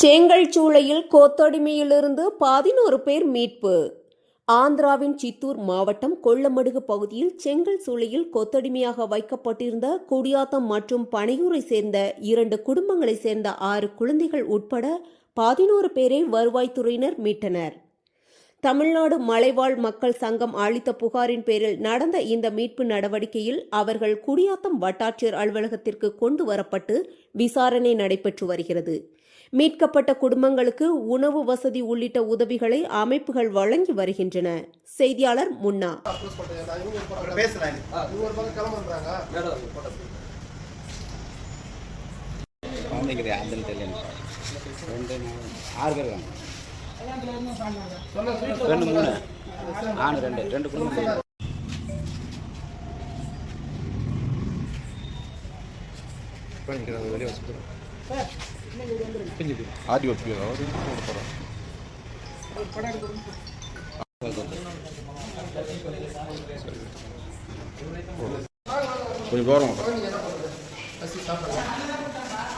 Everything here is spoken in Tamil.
செங்கல்சூளையில் கொத்தடிமையிலிருந்து 11 பேர் மீட்பு. ஆந்திராவின் சித்தூர் மாவட்டம் கொல்லமடுகு பகுதியில் செங்கல்சூளையில் கொத்தடிமையாக வைக்கப்பட்டிருந்த குடியாத்தம் மற்றும் பனையூரை சேர்ந்த 2 குடும்பங்களைச் சேர்ந்த 6 குழந்தைகள் உட்பட 11 பேரை வருவாய்த்துறையினர் மீட்டனர். தமிழ்நாடு மலைவாழ் மக்கள் சங்கம் அளித்த புகாரின் பேரில் நடந்த இந்த மீட்பு நடவடிக்கையில் அவர்கள் குடியாத்தம் வட்டாட்சியர் அலுவலகத்திற்கு கொண்டு வரப்பட்டு விசாரணை நடைபெற்று வருகிறது. மீட்கப்பட்ட குடும்பங்களுக்கு உணவு வசதி உள்ளிட்ட உதவிகளை அமைப்புகள் வழங்கி வருகின்றன. செய்தியாளர் முன்னா. கொஞ்சம் போகிறோம்.